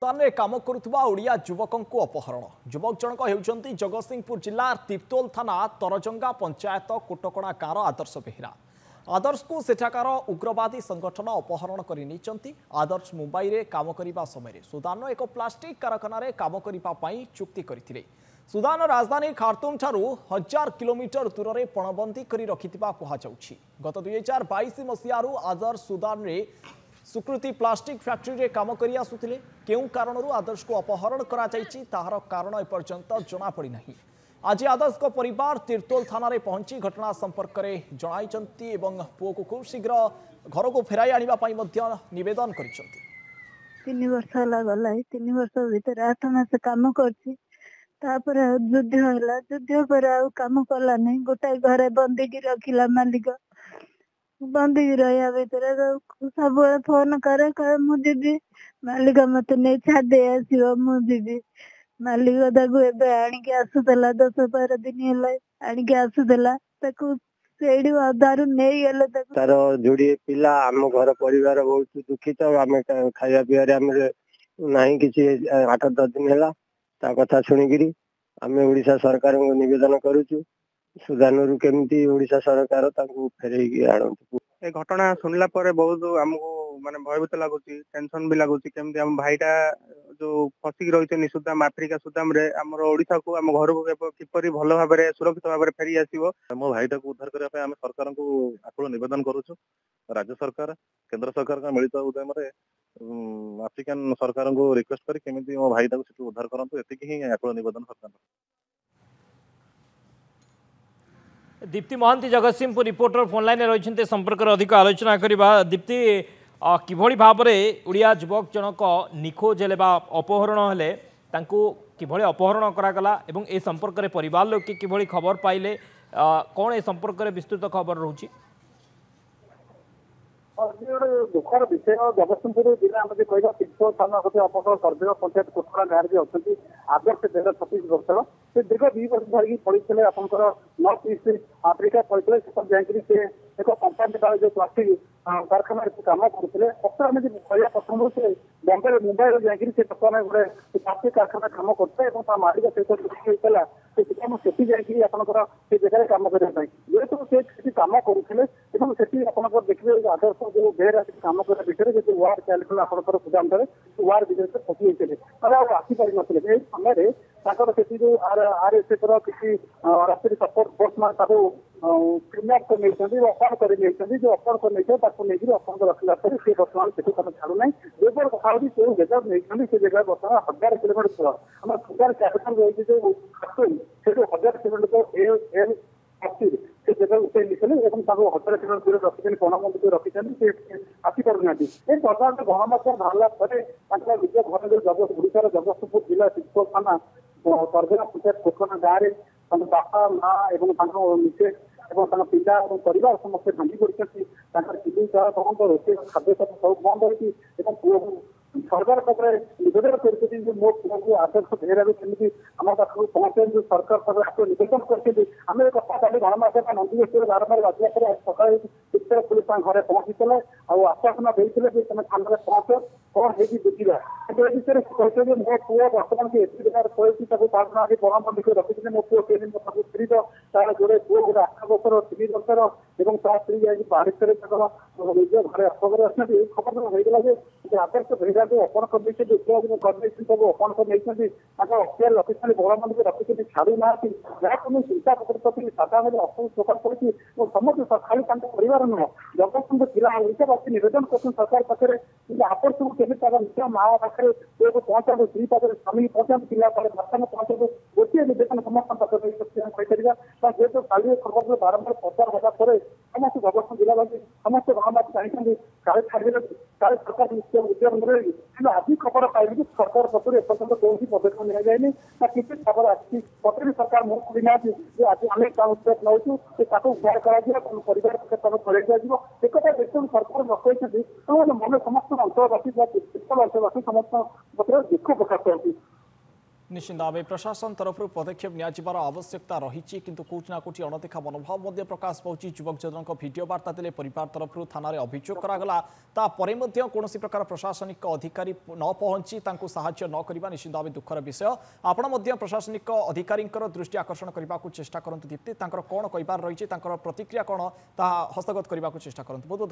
ताने काम करुवा ओडिया युवकों को अपहरण युवक जनक होती जगतसिंहपुर जिला तिप्तोल थाना तरजंगा पंचायत कोटकणा गाँव आदर्श बेहरा। आदर्श को सेठाकार उग्रवादी संगठन अपहरण कर आदर्श मुंबई में काम करने समय सुदान एक प्लास्टिक कारखाना काम करने चुक्ति करते। सुदान राजधानी खार्तूम ठारू 1000 किलोमीटर दूर में पणबंदी कर रखिथिबा कहुछि। गत 2022 मसीह आदर्श सुदान रे सुकृति प्लास्टिक फैक्ट्री रे काम करि आसुथिले। केउ कारणरू आदर्श को अपहरण करा जायछि ताहार कारण एपर्यंत जना पड़ी नाही। आज आदर्श को परिवार तिर्तोल थाना रे पहुंची घटना संपर्क में जणाइछन्ति एवं पुओ को खूब शीघ्र घर को फेराई आनिबा पई मध्य निवेदन करिसन्ति। 3 वर्ष होला गला 3 वर्ष भीतर 8 मास काम करछि। तापर युद्ध होला युद्ध पर आ काम कला नहीं। गोटाई घरे बंदी की रखिला मालिक बंदी रहा भीतर सब फोन करे मुझे मालिक मत नहीं छाड़े आसो मुझे मालिक दाकू एबे आनिक आसुला 10-12 दिन है आनिक आसुला दारू नहीं गले तार जोड़ी पिला आम घर परिवार बहुत दुखित। आम खाया पीवार नहीं कि 8-10 दिन है कथा शुणिकी आम ओडिशा सरकार को निवेदन करुचु सुदान केमती ओडिशा सरकार फेरई आणु। ए घटना सुनला पर बहुत आमको माने भयभीत लगुच टेंशन भी लगुच केमती आम भाईटा जो फसिक रही सुदाम आफ्रिका सुदाम रे आमर ओडिशा को आम घर को किपरि भल भाव सुरक्षित भाव फेरी आसीबो। मो भाईटा को उद्धार करने आम सरकार को आकुल निवेदन करुचु। राज्य सरकार केंद्र सरकार का मिलित उद्यम आफ्रिकान सरकार को रिक्वेस्ट करी केमिति मो भाईटा को उद्धार करंतु एतिकी ही आकुल निवेदन सरकार। Dipti Mohanty Jagatsinghpur reporter phone line रही संपर्क अधिक आलोचना करवा। दीप्ति किभली भाव में ओडिया युवक जनक निखोज हेले अपहरण हेले किभली अपहरण करागला एवं ए संपर्क में परिवार लोक किभली खबर पाइले कौन ए संपर्क में विस्तृत खबर रोची? दुखर विषय जगतसिंहपुर जिला आम कह तीर्थ थाना गोटे अपहरण करदेव पंचायत कोटकणा गाँव में अच्छा आदर्श बेहरा 36 वर्ष से दीर्घ 2 वर्ष धरिकी पड़ते आपंकर नॉर्थ ईस्ट आफ्रिका पड़ते जाकि एक कंपानी जो प्लास्टिक कारखाना काम करते आम कहला प्रथम से बम्बे मुंबई जाकि बर्तमान गोटे प्लास्टिक कारखाना काम करते मालिक सहित होता से जाकि आपंकर से जगह काम करने जेहेतु से काम करुले देखिए आदर्श जो बेहरा काम करने भितर जो वार्ड चलता आपंकर सुदाम वार्ड विषय फसी होते आसीपार नए समय से जो आरएसएफ किसी रास्ते सपोर्ट फोर्स मान किडनैप कर अपहरण कर जो अपहरण कर अपहरण रखला सी बर्तमान से छाड़ूना जो कथा जो जगह नहीं से जगह बर्तमान 1000 किलोमीटर दूर आम सुदान कैपिटल रही जो खार्तूम से 1000 किलोमीटर से जगह उठे 1000 किलोमीटर दूर रखी पणबंदी रखी आसीपार ना ये बर्तमान गणमाचार बाहर निज घर जो ओडिशार जगतसिंहपुर जिला तिर्तोल थाना तरजंगा पंचायत कोटकणा गाँव में बापा माँ और मिसेज और पिला और परिवार समस्त भांगी पड़ते चिकित्सा बंद रोषे खाद्य सब बंद होती पुओ सरकार पाखे निवेदन कर मो पुओ को आदर्श बेहरा केमी आम पाखक पहुंचे जो सरकार पाखे निवेदन करते आम कथा गणमाध्यम नंदी बारंबार बाजवा सकाल चित्तर पुलिस घर पहुंची आश्वासन देते तुम थाना पहुंच कौन है बुझा विषय कहते मो पुओ बर्तमान से एत जगह पड़े आगे पणबंदी कर रखी मो पुओ स्त्री तार जोड़े पुओ गोटे 8 वर्षर 3 वर्षर और स्त्री जाए बाहर निज घर अटक आसना खबर होगा जो आदर्श बेहरा जो अपहरण कर सब अपहरण कर अख्तियार रखी बड़बंदी रखी छाड़ू ना जहाँ चिंता प्रति साधारण असंतोष प्रकाश करें समस्त खाली परिवार नुह जगतसिंहपुर जिला ओडावासी निवेदन कर सरकार पाखे आदर्श को केमी निज माँ पाखे पहुंचा स्त्री पाखे स्वामी पहुंचा पिला बर्तमान पहुंचा गोटे निवेदन समस्त पाखे जेहेतु काली खबर बारंबार प्रचार होगा समस्त जगतसिंह जिलावासी समस्त गणमाध्यम चाहते काले छाड़े काले सरकार निश्चय उद्यम मिले आज खबर पाइबे कि सरकार पक्ष एपर्यंत कौन पदक्षेप नि जाए किसी खबर आसी भी सरकार मुह खुली ना आज आम स्टेप नौ उद्धार कर परिवार चल एक देखते सरकार न मन समस्त अंचलवासी अंचलवासी समस्त दुख प्रकाश कर। निश्चित भाव प्रशासन तरफ पदक्षेप नियाजिबार आवश्यकता रही किंतु कोठी ना कोठी अणदेखा मनोभाव प्रकाश पाउछ युवक जनक वीडियो वार्ता देले परिवार तरफ थाना अभियोग करागला तापर कौन प्रकार प्रशासनिक अधिकारी न पहुंची साहाय्य न करने निश्चित भाव दुखर विषय आपण प्रशासनिक अधिकारी दृष्टि आकर्षण करने को चेष्टा करते दीप्ति कौन कहार रही प्रतिक्रिया कौन हस्तगत करने को चेष्टा करते बहुत बहुत